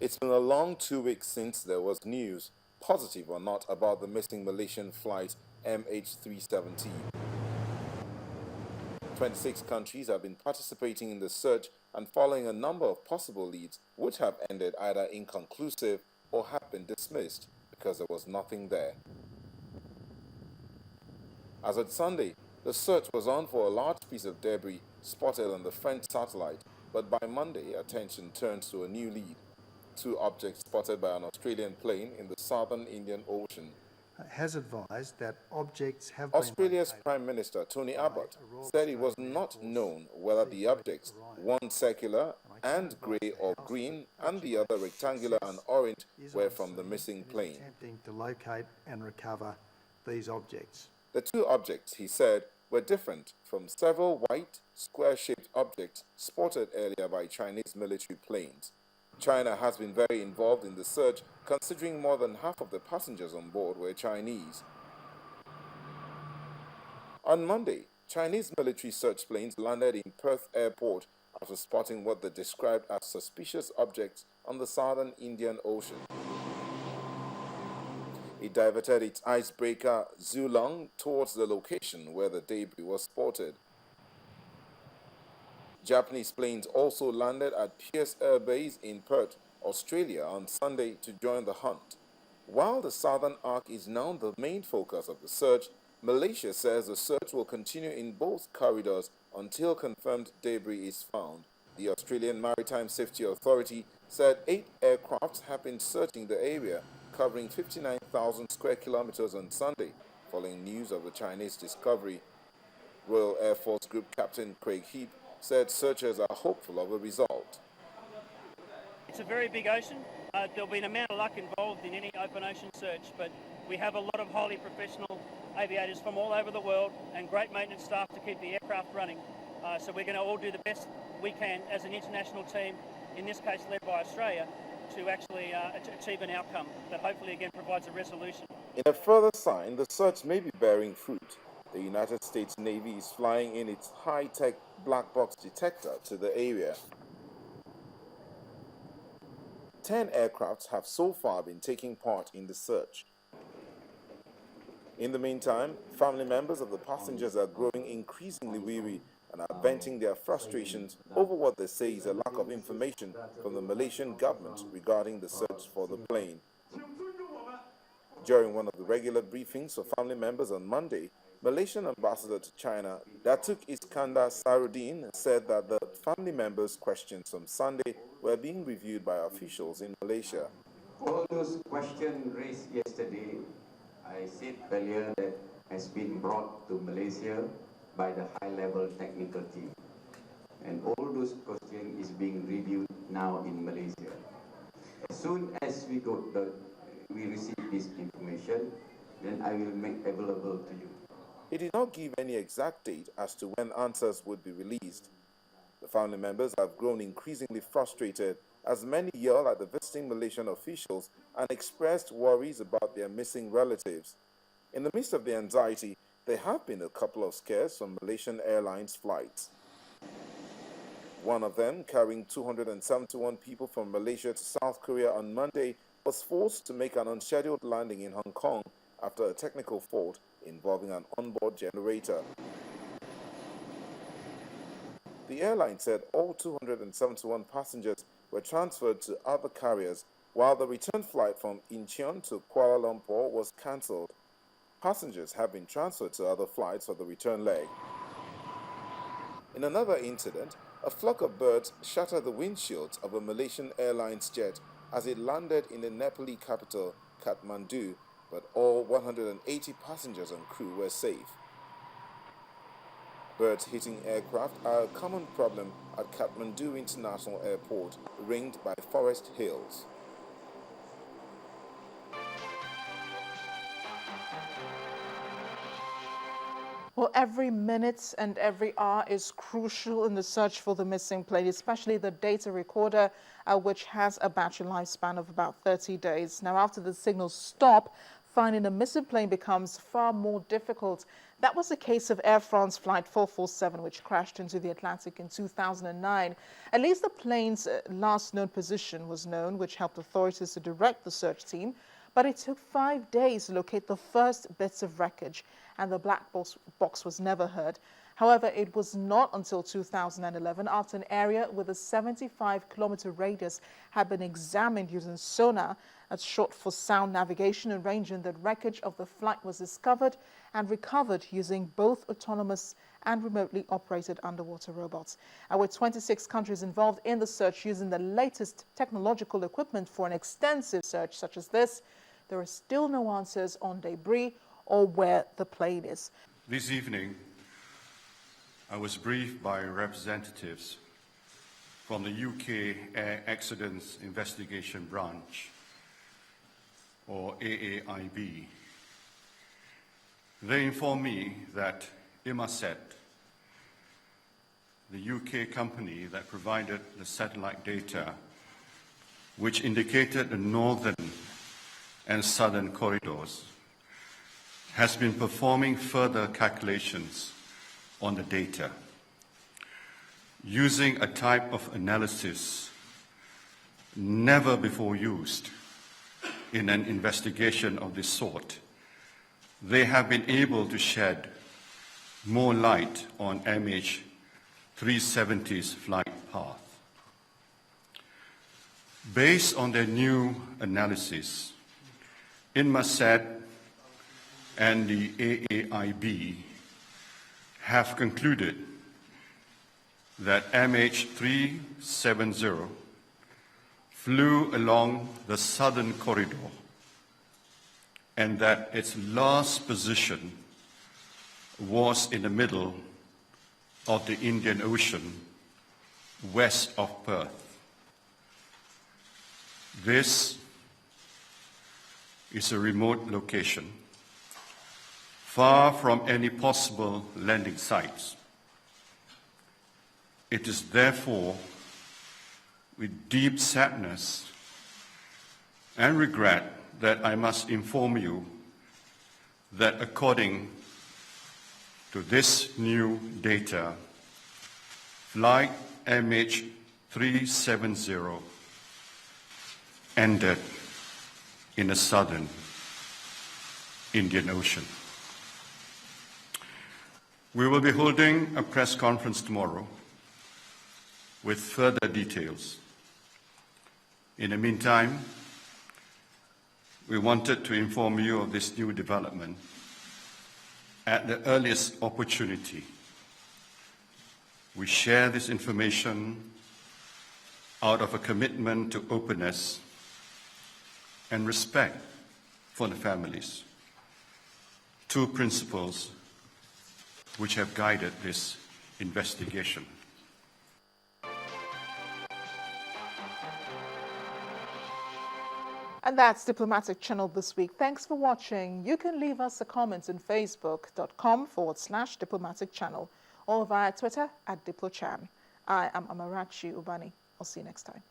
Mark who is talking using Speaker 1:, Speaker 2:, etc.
Speaker 1: It's been a long 2 weeks since there was news, positive or not, about the missing Malaysian flight MH370. 26 countries have been participating in the search and following a number of possible leads which have ended either inconclusive or have been dismissed because there was nothing there. As of Sunday, the search was on for a large piece of debris spotted on the French satellite, but by Monday, attention turns to a new lead: two objects spotted by an Australian plane in the southern Indian Ocean.
Speaker 2: Has advised that objects have
Speaker 1: Australia's
Speaker 2: been
Speaker 1: Prime Minister Tony Abbott said it was not known whether the objects, one circular and grey or green and the other rectangular and orange, were from the missing plane.
Speaker 2: attempting to locate and recover these objects.
Speaker 1: The two objects, he said, were different from several white, square-shaped objects spotted earlier by Chinese military planes. China has been very involved in the search, considering more than half of the passengers on board were Chinese. On Monday, Chinese military search planes landed in Perth Airport after spotting what they described as suspicious objects on the southern Indian Ocean. It diverted its icebreaker Zulong towards the location where the debris was spotted. Japanese planes also landed at Pearce Air Base in Perth, Australia on Sunday to join the hunt. While the southern arc is now the main focus of the search, Malaysia says the search will continue in both corridors until confirmed debris is found. The Australian Maritime Safety Authority said 8 aircrafts have been searching the area, covering 59,000 square kilometers on Sunday, following news of the Chinese discovery. Royal Air Force Group Captain Craig Heap said searchers are hopeful of a result.
Speaker 3: It's a very big ocean. There'll be an amount of luck involved in any open ocean search, but we have a lot of highly professional aviators from all over the world and great maintenance staff to keep the aircraft running. So we're going to all do the best we can as an international team, in this case led by Australia, to actually achieve an outcome that hopefully again provides a resolution.
Speaker 1: In a further sign, the search may be bearing fruit. The United States Navy is flying in its high-tech black box detector to the area. 10 aircrafts have so far been taking part in the search. In the meantime, family members of the passengers are growing increasingly weary and are venting their frustrations over what they say is a lack of information from the Malaysian government regarding the search for the plane. During one of the regular briefings for family members on Monday, Malaysian ambassador to China, Datuk Iskandar Sarudin, said that the family members' questions from Sunday were being reviewed by officials in Malaysia.
Speaker 4: All those questions raised yesterday, I said earlier, that has been brought to Malaysia by the high-level technical team. And all those questions is being reviewed now in Malaysia. As soon as we receive this information, then I will make available to you.
Speaker 1: He did not give any exact date as to when answers would be released. The family members have grown increasingly frustrated as many yell at the visiting Malaysian officials and expressed worries about their missing relatives. In the midst of the anxiety, there have been a couple of scares from Malaysian Airlines flights. One of them, carrying 271 people from Malaysia to South Korea on Monday, was forced to make an unscheduled landing in Hong Kong after a technical fault involving an onboard generator. The airline said all 271 passengers were transferred to other carriers, while the return flight from Incheon to Kuala Lumpur was cancelled. Passengers have been transferred to other flights for the return leg. In another incident, a flock of birds shattered the windshields of a Malaysian Airlines jet as it landed in the Nepali capital, Kathmandu, but all 180 passengers and crew were safe. Birds hitting aircraft are a common problem at Kathmandu International Airport, ringed by forest hills.
Speaker 5: Well, every minute and every hour is crucial in the search for the missing plane, especially the data recorder, which has a battery lifespan of about 30 days. Now, after the signals stop, finding a missing plane becomes far more difficult That was the case of Air France Flight 447, which crashed into the Atlantic in 2009. At least the plane's last known position was known, which helped authorities to direct the search team. But it took 5 days to locate the first bits of wreckage, and the black box was never heard. However, it was not until 2011, after an area with a 75-kilometer radius had been examined using sonar, that's short for sound navigation and ranging, that wreckage of the flight was discovered and recovered using both autonomous and remotely operated underwater robots. And with 26 countries involved in the search using the latest technological equipment for an extensive search such as this, there are still no answers on debris or where the plane is.
Speaker 6: This evening, I was briefed by representatives from the UK Air Accidents Investigation Branch, or AAIB. They informed me that Inmarsat, the UK company that provided the satellite data, which indicated the northern and southern corridors, has been performing further calculations on the data using a type of analysis never before used in an investigation of this sort. They have been able to shed more light on MH370's flight path. Based on their new analysis, Inmarsat and the AAIB have concluded that MH370 flew along the southern corridor and that its last position was in the middle of the Indian Ocean, west of Perth. This is a remote location, far from any possible landing sites. It is therefore with deep sadness and regret that I must inform you that according to this new data, flight MH370 ended in the southern Indian Ocean. We will be holding a press conference tomorrow with further details. In the meantime, we wanted to inform you of this new development at the earliest opportunity. We share this information out of a commitment to openness and respect for the families, two principles which have guided this investigation.
Speaker 5: And that's Diplomatic Channel this week. Thanks for watching. You can leave us a comment on facebook.com/Diplomatic Channel or via Twitter @DiploChan. I am Amarachi Ubani. I'll see you next time.